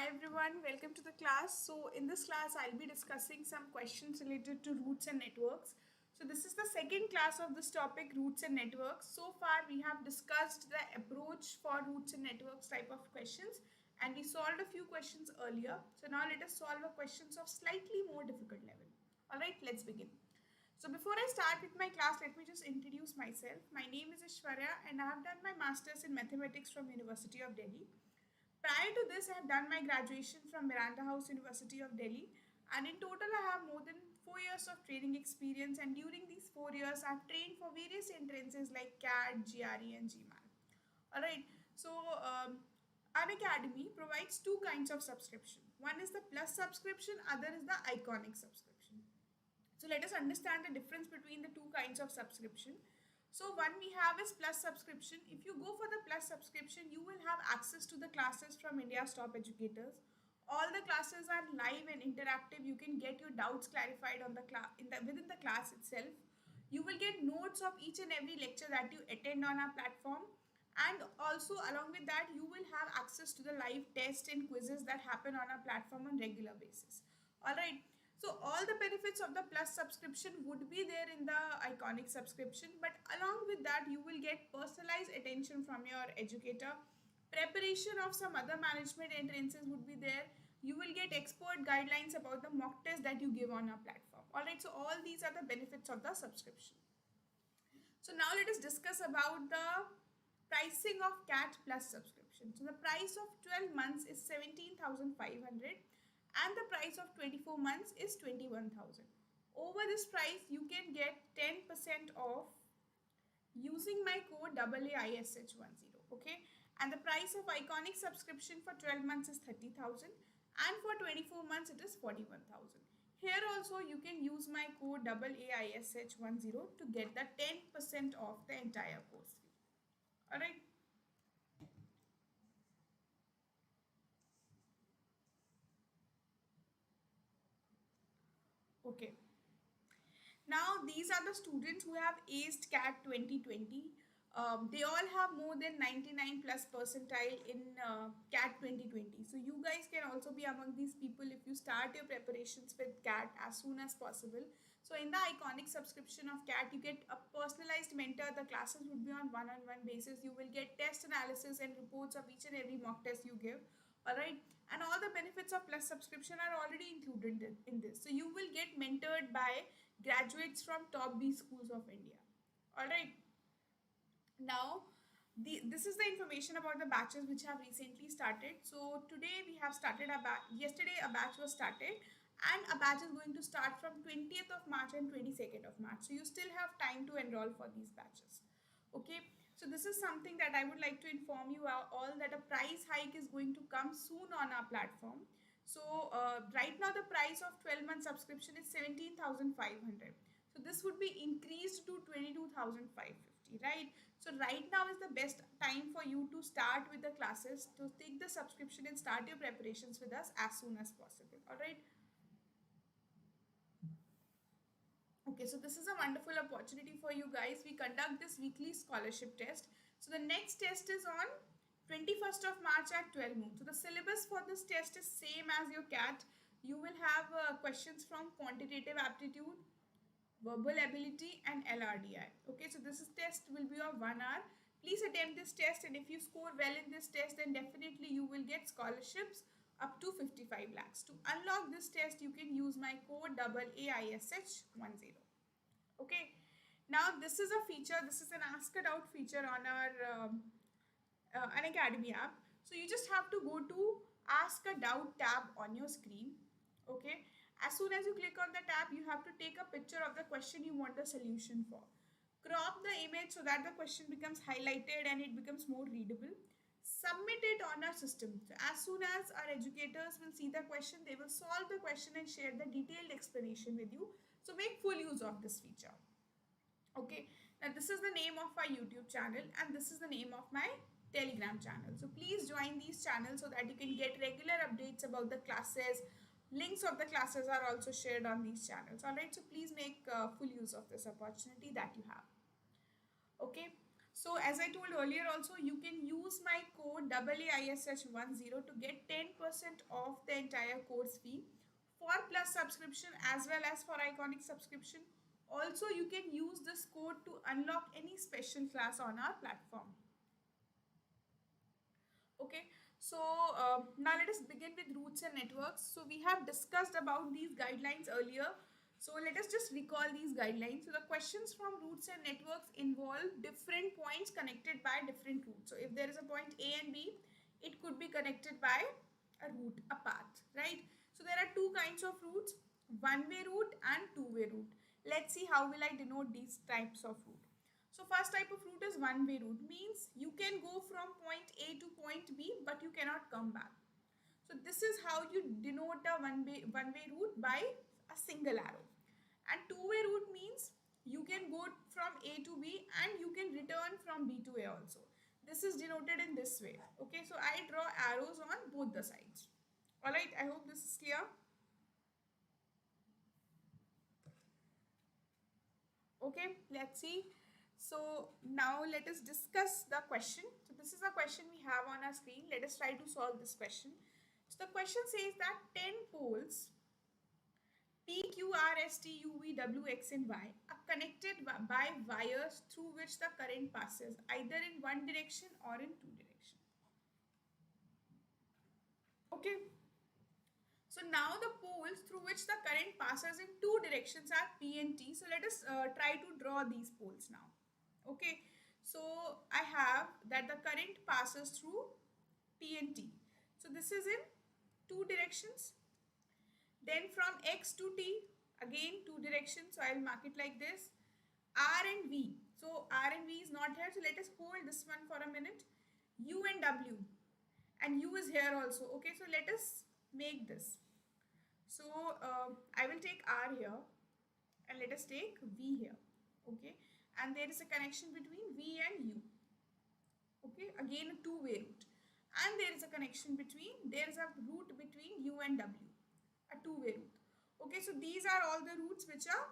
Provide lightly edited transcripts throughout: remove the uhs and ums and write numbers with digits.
everyone, welcome to the class. So in this class I'll be discussing some questions related to roots and networks. So this is the second class of this topic, roots and networks. So far we have discussed the approach for roots and networks type of questions, and we solved a few questions earlier. So now let us solve a questions of slightly more difficult level. Alright, let's begin. So before I start with my class, let me just introduce myself. My name is Aishwarya and I have done my masters in mathematics from University of Delhi. Prior to this, I have done my graduation from Miranda House University of Delhi, and in total I have more than 4 years of training experience, and during these 4 years I have trained for various entrances like CAT, GRE and GMAT. Alright, so Unacademy provides two kinds of subscription. One is the plus subscription, other is the iconic subscription. So let us understand the difference between the two kinds of subscription. So one we have is plus subscription. If you go for the plus subscription, you will have access to the classes from India's top educators. All the classes are live and interactive. You can get your doubts clarified on the within the class itself. You will get notes of each and every lecture that you attend on our platform. And also along with that, you will have access to the live tests and quizzes that happen on our platform on regular basis. Alright. So all the benefits of the plus subscription would be there in the iconic subscription, but along with that you will get personalized attention from your educator. Preparation of some other management entrances would be there. You will get expert guidelines about the mock test that you give on our platform. Alright, so all these are the benefits of the subscription. So now let us discuss about the pricing of CAT plus subscription. So the price of 12 months is 17,500. and the price of 24 months is 21,000. Over this price, you can get 10% off using my code AAISH10. Okay, and the price of iconic subscription for 12 months is 30,000, and for 24 months it is 41,000. Here also you can use my code AAISH10 to get the 10% off the entire course fee. All right. Okay. Now these are the students who have aced CAT 2020. They all have more than 99 plus percentile in CAT 2020. So you guys can also be among these people if you start your preparations with CAT as soon as possible. So in the iconic subscription of CAT, you get a personalized mentor. The classes would be on one-on-one basis. You will get test analysis and reports of each and every mock test you give. Alright, and all the benefits of plus subscription are already included in this. So you will get mentored by graduates from top B schools of India. Alright, now this is the information about the batches which have recently started. So today we have started a batch. Yesterday a batch was started, and a batch is going to start from 20th of March and 22nd of March. So you still have time to enroll for these batches. Okay. So this is something that I would like to inform you all, that a price hike is going to come soon on our platform. So right now the price of 12-month subscription is 17,500. So this would be increased to 22,550, right? So right now is the best time for you to start with the classes, to take the subscription and start your preparations with us as soon as possible. All right. Okay, so this is a wonderful opportunity for you guys. We conduct this weekly scholarship test. So the next test is on 21st of March at 12 noon. So the syllabus for this test is same as your CAT. You will have questions from quantitative aptitude, verbal ability and LRDI. Okay, so this test will be of 1 hour. Please attempt this test, and if you score well in this test, then definitely you will get scholarships up to 55 lakhs. To unlock this test, you can use my code AAISH10. Okay. Now this is a feature. This is an Ask a Doubt feature on our Unacademy app. So you just have to go to Ask a Doubt tab on your screen. Okay. As soon as you click on the tab, you have to take a picture of the question you want the solution for. Crop the image so that the question becomes highlighted and it becomes more readable. Submit it on our system. So as soon as our educators will see the question, they will solve the question and share the detailed explanation with you. So make full use of this feature. Okay. Now this is the name of our YouTube channel, and this is the name of my Telegram channel. So please join these channels so that you can get regular updates about the classes. Links of the classes are also shared on these channels. Alright, so please make full use of this opportunity that you have. Okay, So as I told earlier also, you can use my code AAISH10 to get 10% off the entire course fee for Plus subscription as well as for Iconic subscription. Also, you can use this code to unlock any special class on our platform. Okay, so now let us begin with roots and networks. So we have discussed about these guidelines earlier. So let us just recall these guidelines. So the questions from roots and networks involve different points connected by different routes. So if there is a point A and B, it could be connected by a route, a path, right? So there are two kinds of routes, one-way route and two-way route. Let's see how will I denote these types of route. So first type of route is one-way route, means you can go from point A to point B, but you cannot come back. So this is how you denote a one-way route by a single arrow. And two-way route means you can go from A to B and you can return from B to A also. This is denoted in this way. Okay, so I draw arrows on both the sides. Alright, I hope this is clear. Okay, let's see. So now let us discuss the question. So this is the question we have on our screen. Let us try to solve this question. So the question says that 10 poles P, Q, R, S, T, U, V, W, X and Y are connected by wires through which the current passes either in one direction or in two directions. Okay. So now the poles through which the current passes in two directions are P and T. So let us try to draw these poles now. Okay. So I have that the current passes through P and T. So this is in two directions. Then from X to T, again two directions. So I will mark it like this. R and V. So R and V is not here. So let us hold this one for a minute. U and W. And U is here also. Okay. So let us make this. So I will take R here and let us take V here. Okay. And there is a connection between V and U. Okay. Again a two-way route. And there is a connection between, there is a route between U and W. A two-way route. Okay. So these are all the routes which are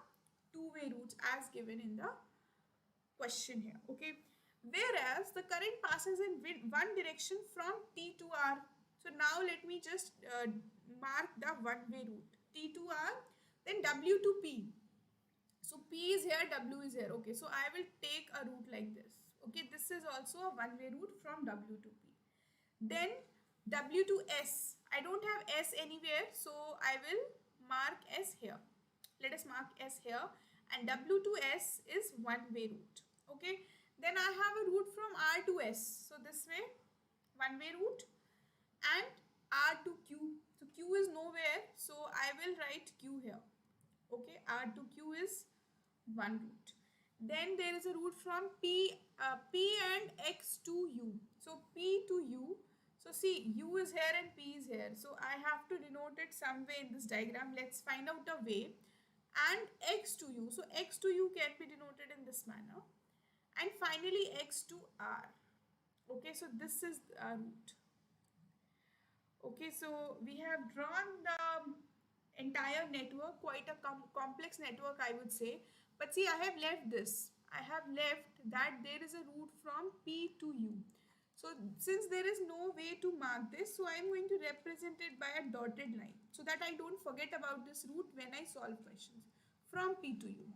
two-way routes as given in the question here. Okay. Whereas the current passes in one direction from T to R. So now let me just mark the one-way route. T to R, then W to P. So P is here, W is here. Okay, so I will take a route like this. Okay, this is also a one-way route from W to P. Then W to S. I don't have S anywhere, so I will mark S here. Let us mark S here. And W to S is one-way route. Okay, then I have a route from R to S. So this way, one-way route. And R to Q. So Q is nowhere, so I will write Q here. Okay, R to Q is one route. Then there is a route from P and X to U. So P to U. So see, U is here and P is here. So I have to denote it some way in this diagram. Let's find out a way. And X to U. So X to U can be denoted in this manner. And finally X to R. Okay, so this is a route. Okay, so we have drawn the entire network, quite a complex network I would say. But see, I have left this. I have left that there is a route from P to U. So since there is no way to mark this, so I am going to represent it by a dotted line so that I don't forget about this route when I solve questions from P to U.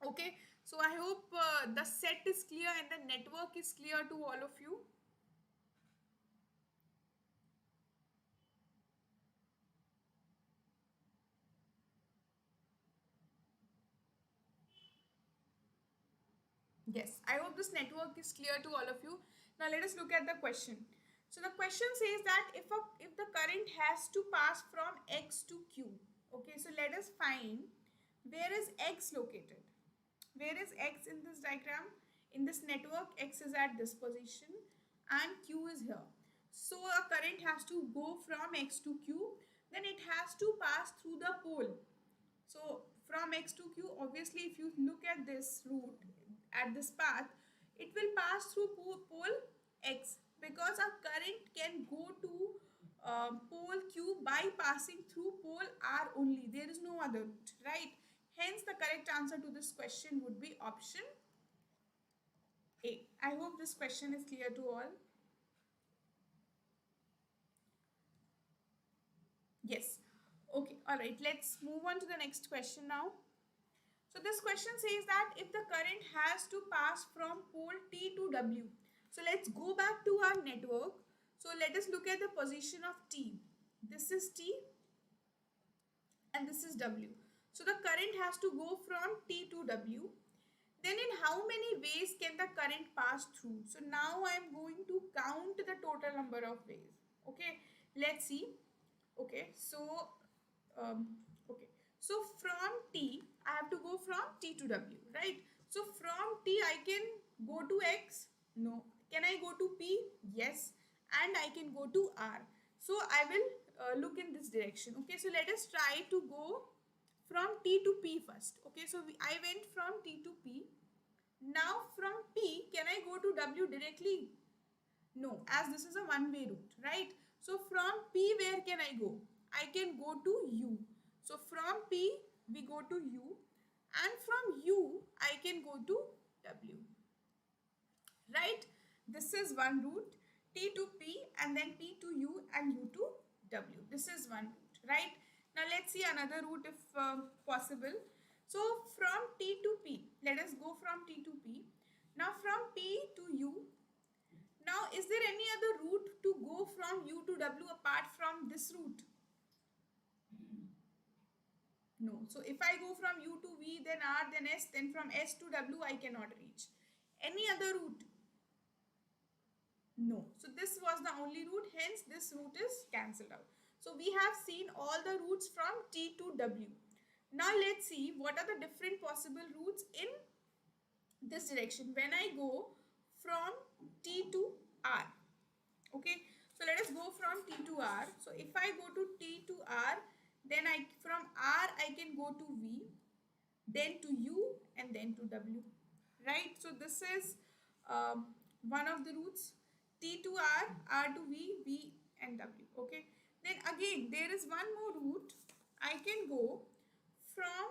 Okay, so I hope the set is clear and the network is clear to all of you. Yes, I hope this network is clear to all of you. Now let us look at the question. So the question says that if the current has to pass from X to Q. Okay, so let us find where is X located. Where is X in this diagram? In this network, X is at this position and Q is here. So a current has to go from X to Q. Then it has to pass through the pole. So from X to Q, obviously if you look at this route, at this path, it will pass through pole X because a current can go to pole Q by passing through pole R only. There is no other route, right? Hence the correct answer to this question would be option A. I hope this question is clear to all. Yes. Okay, alright, let's move on to the next question now. So this question says that if the current has to pass from pole T to W. So let's go back to our network. So let us look at the position of T. This is T and this is W. So the current has to go from T to W. Then in how many ways can the current pass through? So now I am going to count the total number of ways. Okay, let's see. Okay, so um, okay, so from T I have to go from T to W, right? So from T I can go to X. No. Can I go to P? Yes. And I can go to R. So I will look in this direction. Okay, so let us try to go from T to P first. Okay, so I went from T to P. Now from P, can I go to W directly? No, as this is a one-way route, right? So from P, where can I go? I can go to U. So from P, we go to U, and from U, I can go to W, right? This is one route, T to P, and then P to U, and U to W. This is one route, right? Now let's see another route if possible. So from T to P, let us go from T to P. Now from P to U. Now, is there any other route to go from U to W apart from this route? No. So, if I go from U to V, then R, then S, then from S to W, I cannot reach. Any other route? No. So, this was the only route, hence this route is cancelled out. So, we have seen all the routes from T to W. Now, let's see what are the different possible routes in this direction when I go from T to R. Okay, so let us go from T to R. So if I go to T to R, then from R I can go to V, then to U, and then to W, right? So this is one of the routes, T to R, R to V, V and W. Okay, then again there is one more route. I can go from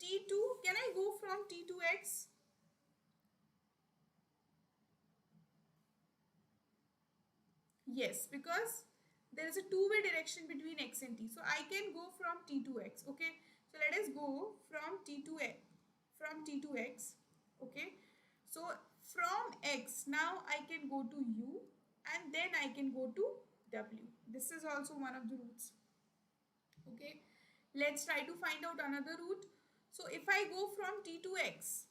T to, can I go from T to X? Yes, because there is a two-way direction between X and T. So I can go from T to X. Okay. So let us go from T to X. From T to X. Okay. So from X, now I can go to U and then I can go to W. This is also one of the routes. Okay. Let's try to find out another route. So if I go from T to X,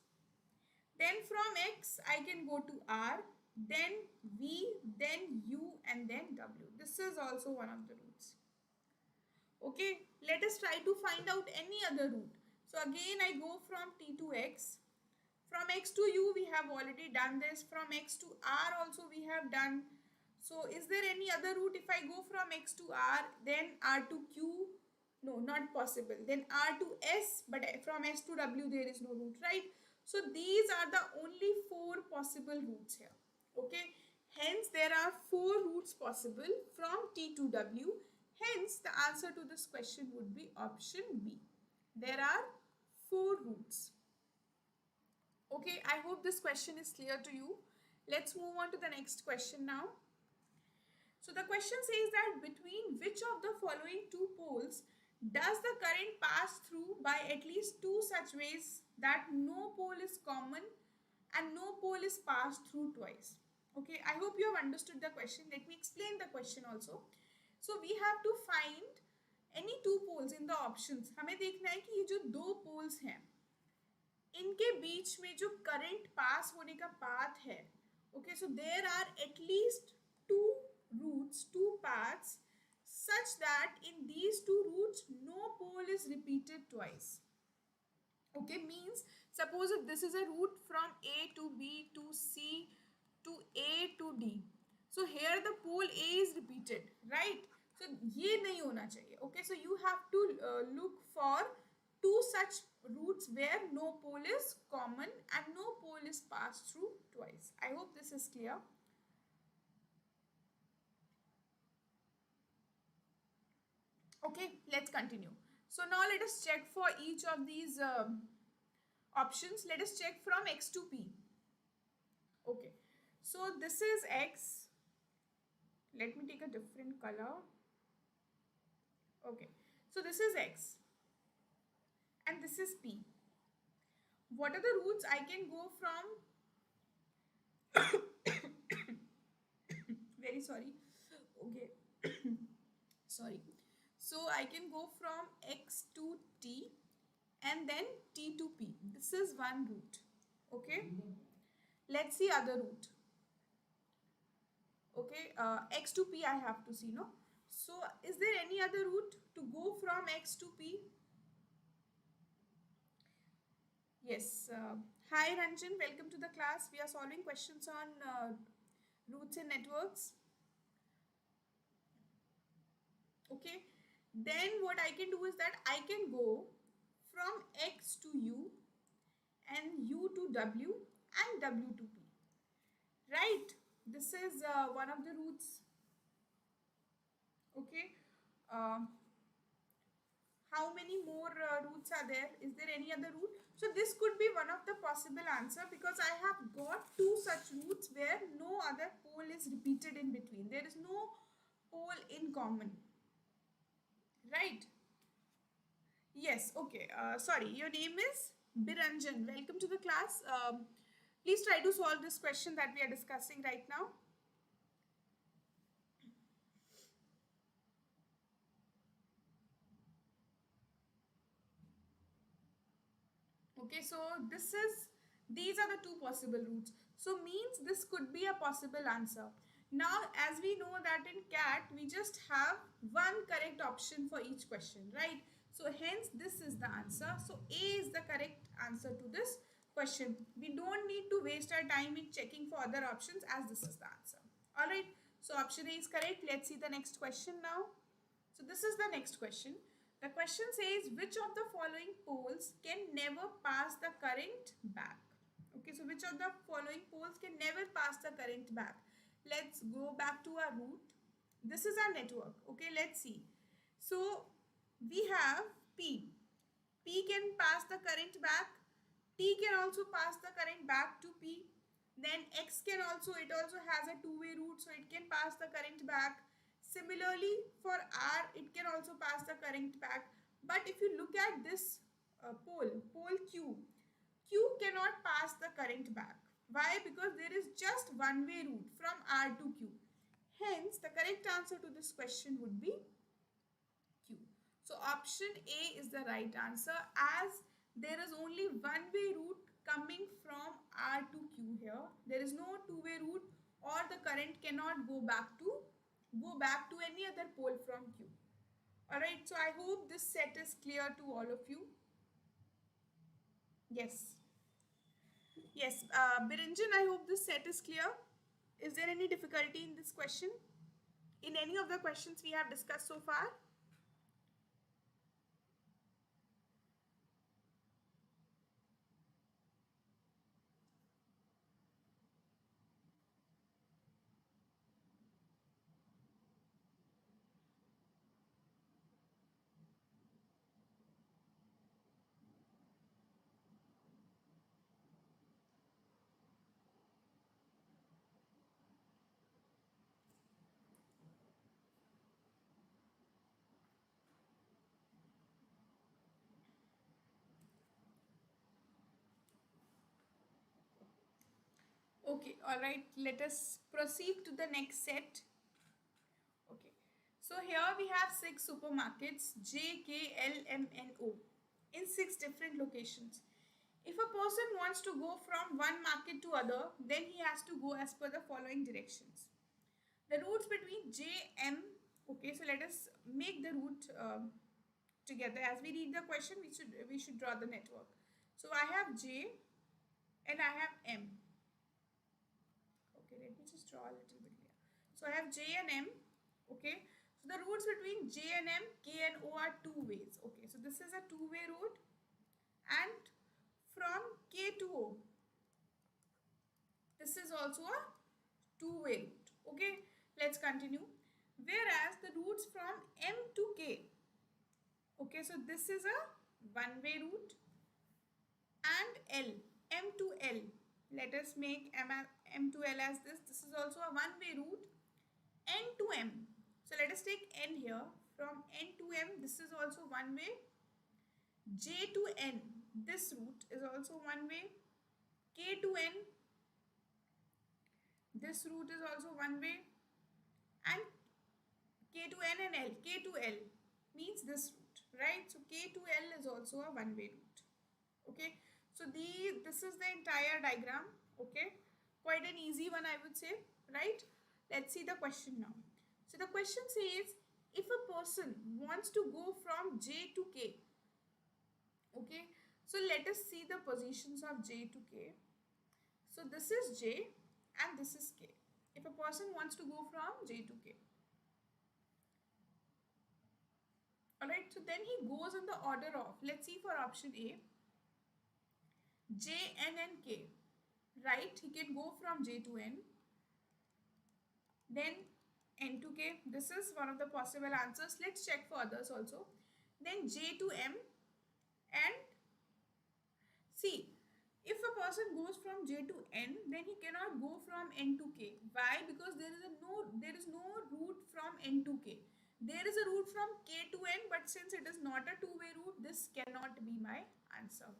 then from X, I can go to R, then V, then U, and then W. This is also one of the routes. Okay, let us try to find out any other route. So again, I go from T to X. From X to U, we have already done this. From X to R also we have done. So is there any other route? If I go from X to R, then R to Q, no, not possible. Then R to S, but from S to W there is no route, right? So these are the only four possible routes here. Okay. Hence there are four routes possible from T to W. Hence the answer to this question would be option B. There are four routes. Okay, I hope this question is clear to you. Let's move on to the next question now. So the question says that between which of the following two poles does the current pass through by at least two such ways that no pole is common and no pole is passed through twice? Okay, I hope you have understood the question. Let me explain the question also. So we have to find any two poles in the options. हमें देखना है कि ये जो दो poles हैं इनके बीच में जो करंट पास होने का पाथ है. Okay, so there are at least two routes, two paths such that in these two routes no pole is repeated twice. Okay, means suppose if this is a route from A to B to C to A to D. So here the pole A is repeated, right? So ये नहीं होना चाहिए. Okay, so you have to look for two such routes where no pole is common and no pole is passed through twice. I hope this is clear. Okay, let's continue. So now let us check for each of these options. Let us check from X to P. So this is X. Let me take a different color. Okay, so this is X and this is P. What are the routes I can go from? Very sorry. Okay. Sorry. So I can go from X to T and then T to P. This is one route. Okay. Let's see other route. Okay. X to P I have to see, no? So is there any other route to go from X to P? Yes. Hi Ranjan, welcome to the class. We are solving questions on routes and networks. Okay. Then what I can do is that I can go from X to U and U to W and W to P. Right? This is one of the routes. Okay. Uh, how many more routes are there? Is there any other route? So this could be one of the possible answer because I have got two such routes where no other pole is repeated in between. There is no pole in common. Right? Yes, okay. Sorry, your name is Biranjan. Welcome to the class. Please try to solve this question that we are discussing right now. Okay, so these are the two possible routes. So means this could be a possible answer. Now, as we know that in CAT, we just have one correct option for each question, right? So hence this is the answer. So A is the correct answer to this question. We don't need to waste our time in checking for other options as this is the answer. Alright, so option A is correct. Let's see the next question now. So this is the next question. The question says which of the following poles can never pass the current back? Okay, so which of the following poles can never pass the current back? Let's go back to our route. This is our network. Okay, let's see. So we have P. P can pass the current back. T can also pass the current back to P. Then X can also, it also has a two-way route, so it can pass the current back. Similarly, for R, it can also pass the current back. But if you look at this pole Q, Q cannot pass the current back. Why? Because there is just one-way route from R to Q. Hence, the correct answer to this question would be Q. So, option A is the right answer as there is only one-way route coming from R to Q here. There is no two-way route or the current cannot go back to any other pole from Q. Alright, so I hope this set is clear to all of you. Yes. Yes, Biranjan, I hope this set is clear. Is there any difficulty in this question? In any of the questions we have discussed so far? Okay, alright, let us proceed to the next set. Okay, so here we have 6 supermarkets J, K, L, M, N, O in 6 different locations. If a person wants to go from one market to other, then he has to go as per the following directions. The routes between J, M, okay, so let us make the route together. As we read the question, we should draw the network. So I have J and I have M. Okay, let me just draw a little bit here. So I have J and M. Okay, so the routes between J and M, K and O are two ways. Okay, so this is a two-way route, and from K to O, this is also a two-way route. Okay, let's continue. Whereas the routes from M to K, okay, so this is a one-way route, and L, M to L, let us make M to L as this. This is also a one-way route. N to M. So let us take N here. From N to M, this is also one way. J to N, this route is also one way. K to N, this route is also one way. And K to N and L. K to L means this route, right? So K to L is also a one-way route. Okay. So this is the entire diagram. Okay. Quite an easy one, I would say, right? Let's see the question now. So the question says, if a person wants to go from J to K, okay, so let us see the positions of J to K. So this is J and this is K. If a person wants to go from J to K. Alright, so then he goes in the order of, let's see for option A, J, N and K. Right, he can go from J to N. Then N to K. This is one of the possible answers. Let's check for others also. Then J to M. And see, if a person goes from J to N, then he cannot go from N to K. Why? Because there is no route from N to K. There is a route from K to N, but since it is not a two-way route, this cannot be my answer.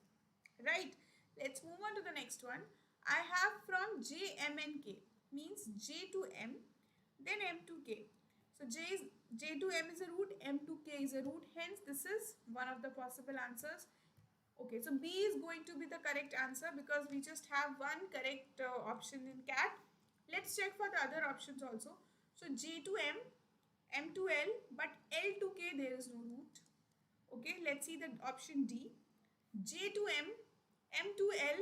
Right? Let's move on to the next one. I have from J, M and K, means J to M, then M to K. So J to M is a route, M to K is a route. Hence, this is one of the possible answers. Okay, so B is going to be the correct answer because we just have one correct option in CAT. Let's check for the other options also. So J to M, M to L, but L to K there is no route. Okay, let's see the option D. J to M, M to L,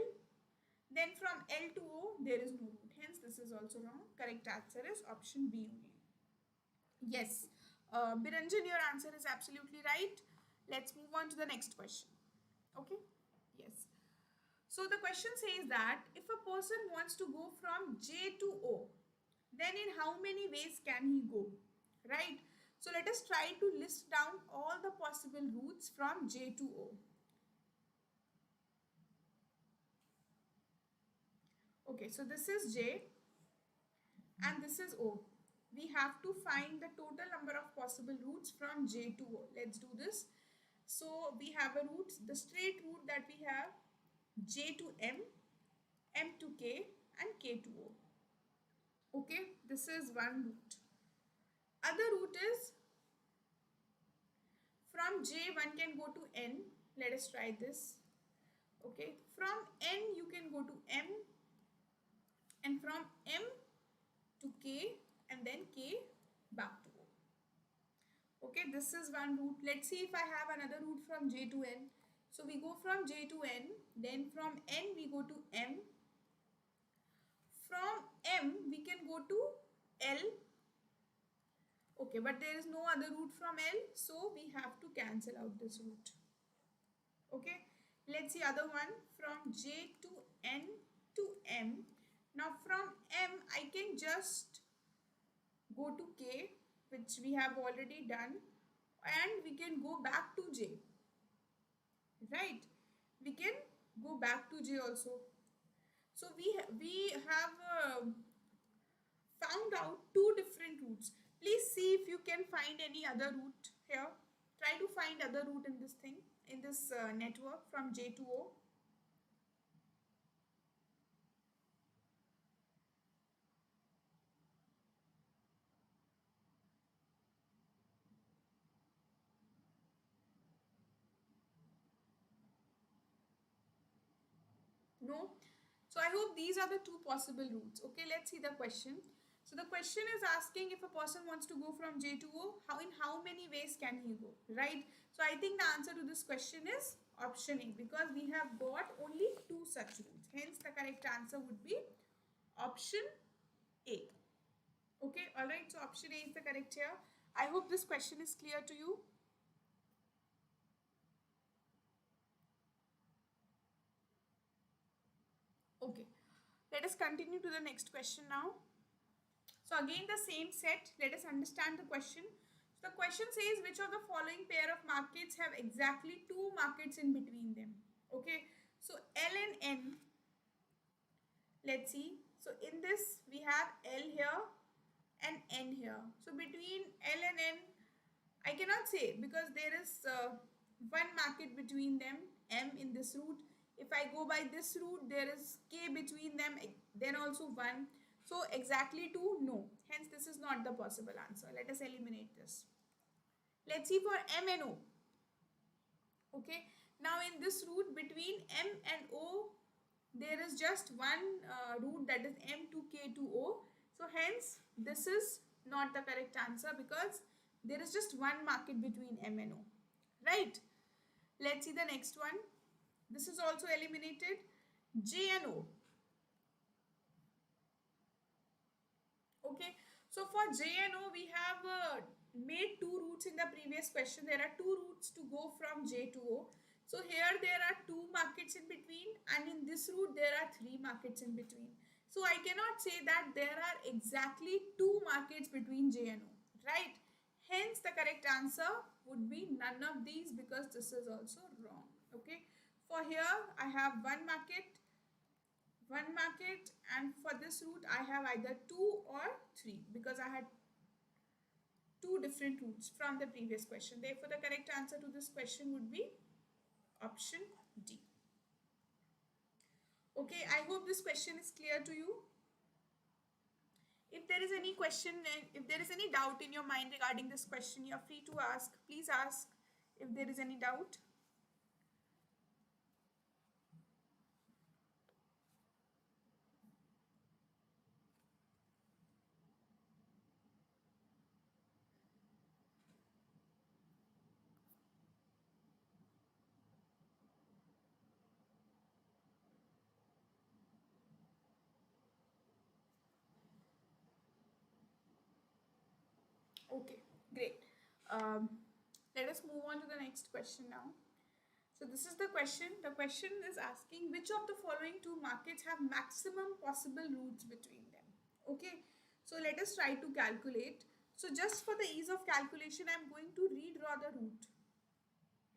then from L to O there is no route. Hence, this is also wrong. Correct answer is option B only. Yes, Biranjan, your answer is absolutely right. Let's move on to the next question. Okay, yes. So the question says that if a person wants to go from J to O, then in how many ways can he go? Right? So let us try to list down all the possible routes from J to O. Okay, so this is J and this is O. We have to find the total number of possible routes from J to O. Let's do this. So we have a route, the straight route that we have, J to M, M to K and K to O. Okay, this is one route. Other route is from J one can go to N. Let us try this. Okay, from N you can go to M, and from M to K and then K back to O. Okay, this is one route. Let's see if I have another route from J to N. So we go from J to N, then from N we go to M. From M we can go to L. Okay, but there is no other route from L, so we have to cancel out this route. Okay, let's see other one from J to N to M. Now from M I can just go to K, which we have already done, and we can go back to J. Right? We can go back to J also. So we have found out two different routes. Please see if you can find any other route here. Try to find other route in this thing, in this network from J to O. No? So I hope these are the two possible routes. Okay, let's see the question. So the question is asking if a person wants to go from J to O, in how many ways can he go, right? So I think the answer to this question is option A, because we have got only two such routes. Hence the correct answer would be option A. Okay, alright, so option A is the correct here. I hope this question is clear to you. Okay, let us continue to the next question now. So again the same set, let us understand the question. So the question says which of the following pair of markets have exactly two markets in between them. Okay, so L and N, let's see. So in this we have L here and N here. So between L and N, I cannot say because there is one market between them, M in this root. If I go by this route, there is K between them, then also 1. So exactly 2, no. Hence this is not the possible answer. Let us eliminate this. Let's see for M and O. Okay. Now in this route between M and O, there is just one route, that is M to K to O. So hence this is not the correct answer because there is just one market between M and O. Right. Let's see the next one. This is also eliminated. J and O. Okay. So for J and O, we have made 2 routes in the previous question. There are 2 routes to go from J to O. So here there are 2 markets in between, and in this route there are 3 markets in between. So I cannot say that there are exactly 2 markets between J and O, right? Hence the correct answer would be none of these because this is also wrong. Okay. For here I have one market, and for this route I have either 2 or 3 because I had 2 different routes from the previous question. Therefore the correct answer to this question would be option D. Okay, I hope this question is clear to you. If there is any question and if there is any doubt in your mind regarding this question, you are free to ask. Please ask if there is any doubt. Okay, great. Let us move on to the next question now. So this is the question. The question is asking which of the following 2 markets have maximum possible routes between them. Okay, so let us try to calculate. So just for the ease of calculation, I am going to redraw the route.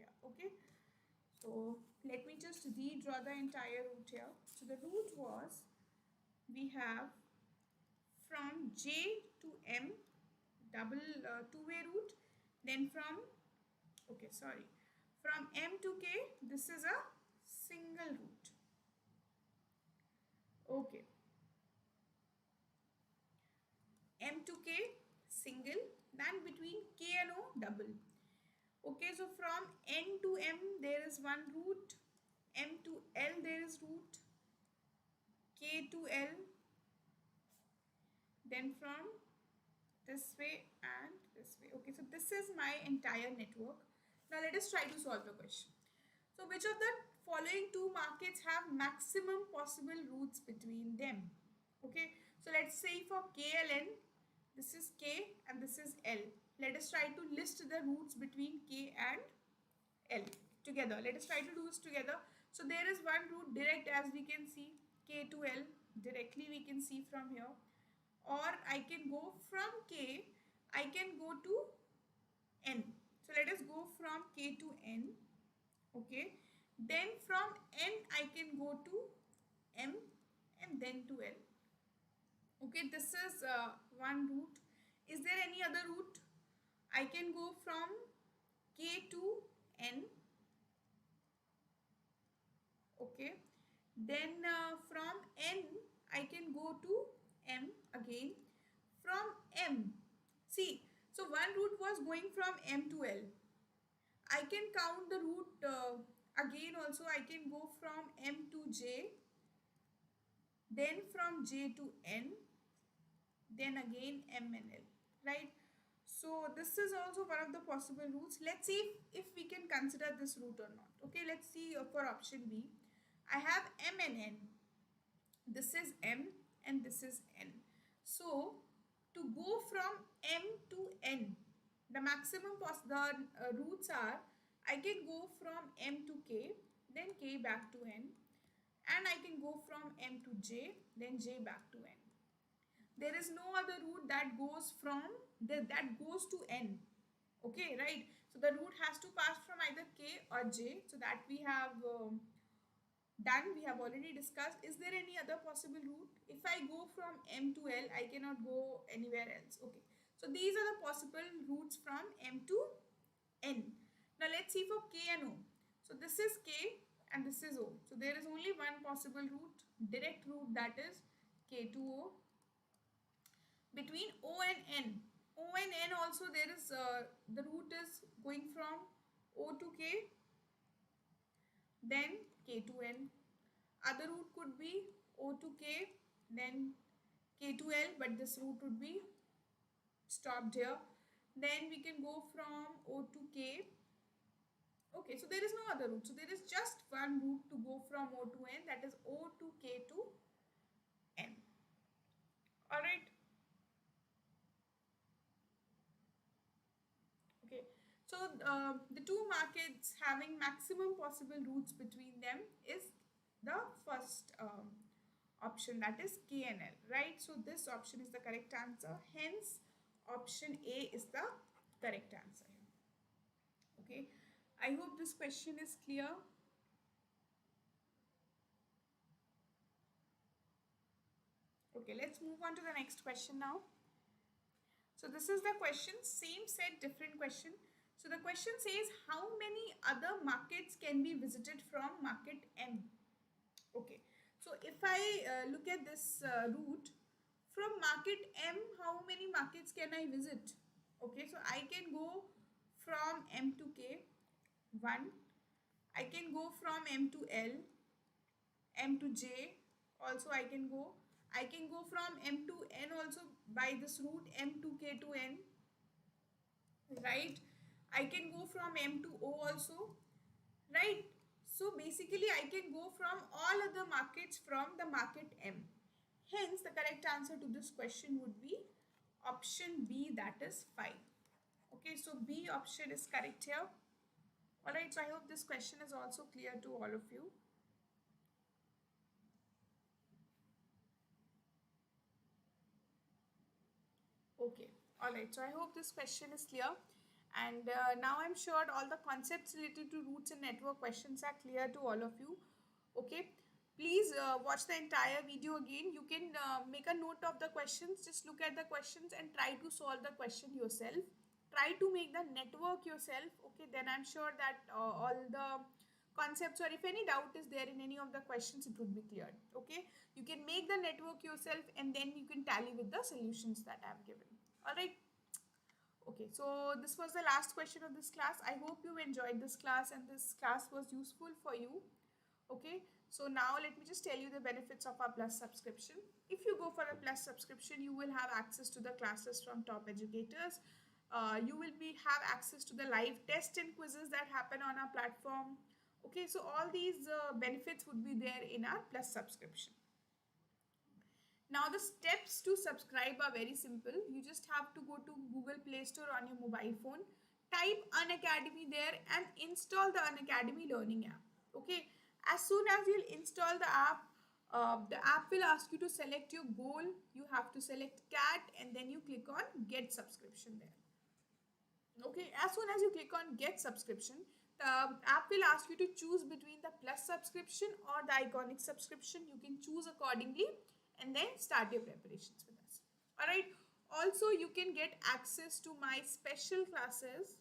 Yeah, okay. So let me just redraw the entire route here. So the route was, we have from J to M, double two-way route. Then from M to K, this is a single route. Okay. M to K, single. Then between K and O, double. Okay, so from N to M, there is one route. M to L, there is route. K to L. Then from this way and this way. Okay, so this is my entire network. Now let us try to solve the question. So which of the following 2 markets have maximum possible routes between them? Okay, so let's say for KLN, this is K and this is L. Let us try to list the routes between K and L together. Let us try to do this together. So there is one route direct, as we can see, K to L. Directly we can see from here. Or I can go from K, I can go to N. So let us go from K to N. Okay. Then from N, I can go to M and then to L. Okay, this is one route. Is there any other route? I can go from K to N. Okay. Then from N, I can go to M again. From M, see, so one route was going from M to L. I can count the route again also. I can go from M to J, then from J to N, then again M and L, right? So this is also one of the possible routes. Let's see if we can consider this route or not. Okay, let's see for option B. I have M and N. This is M and this is N. So to go from M to N, the maximum routes are, I can go from M to K, then K back to N, and I can go from M to J, then J back to N. There is no other route that goes from that goes to N. Okay, right? So the route has to pass from either K or J, so that we have Done, we have already discussed. Is there any other possible route? If I go from M to L, I cannot go anywhere else. Okay. So these are the possible routes from M to N. Now let's see for K and O. So this is K and this is O. So there is only one possible route, direct route, that is K to O. Between O and N, O and N also there is, the route is going from O to K, then K to N. Other route could be O to K, then K to L, but this route would be stopped here. Then we can go from O to K. Okay, so there is no other route. So there is just one route to go from O to N, that is O to K to N. Alright. Okay, so the two markets having maximum possible routes between them is the first option, that is K and L, right? So this option is the correct answer. Hence, option A is the correct answer. Okay, I hope this question is clear. Okay, let's move on to the next question now. So this is the question, same set, different question. So the question says, how many other markets can be visited from market M? Okay, so if I look at this route, from market M, how many markets can I visit? Okay, so I can go from M to K, 1. I can go from M to L, M to J, also I can go. I can go from M to N also by this route, M to K to N, right? I can go from M to O also, right? So basically I can go from all other markets from the market M. Hence the correct answer to this question would be option B, that is 5. Okay, so B option is correct here. Alright, so I hope this question is also clear to all of you. Okay, alright, so I hope this question is clear. And now I'm sure all the concepts related to roots and network questions are clear to all of you. Okay, please watch the entire video again. You can make a note of the questions, just look at the questions and try to solve the question yourself. Try to make the network yourself. Okay, then I'm sure that all the concepts, or if any doubt is there in any of the questions, it would be cleared. Okay, you can make the network yourself and then you can tally with the solutions that I have given. All right. Okay, so this was the last question of this class. I hope you enjoyed this class and this class was useful for you. Okay, so now let me just tell you the benefits of our Plus subscription. If you go for a Plus subscription, you will have access to the classes from top educators. You will have access to the live tests and quizzes that happen on our platform. Okay, so all these benefits would be there in our Plus subscription. Now the steps to subscribe are very simple. You just have to go to Google Play Store on your mobile phone, type Unacademy there and install the Unacademy Learning app. Okay, as soon as you'll install the app will ask you to select your goal. You have to select CAT and then you click on Get Subscription there. Okay, as soon as you click on Get Subscription, the app will ask you to choose between the Plus subscription or the Iconic subscription. You can choose accordingly and then start your preparations with us. Alright, also you can get access to my special classes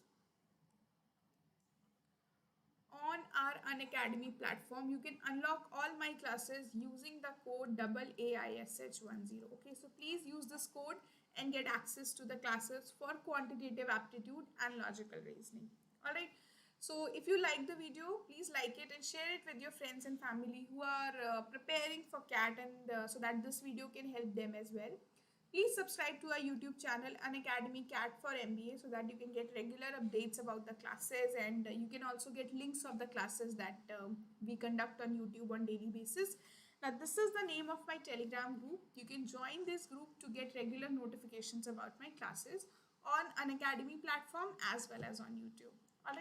on our Unacademy platform. You can unlock all my classes using the code AAISH10. Okay, so please use this code and get access to the classes for quantitative aptitude and logical reasoning. Alright, so if you like the video, please like it and share it with your friends and family who are preparing for CAT, and so that this video can help them as well. Please subscribe to our YouTube channel Unacademy CAT for MBA so that you can get regular updates about the classes, and you can also get links of the classes that we conduct on YouTube on daily basis. Now this is the name of my Telegram group. You can join this group to get regular notifications about my classes on Unacademy platform as well as on YouTube.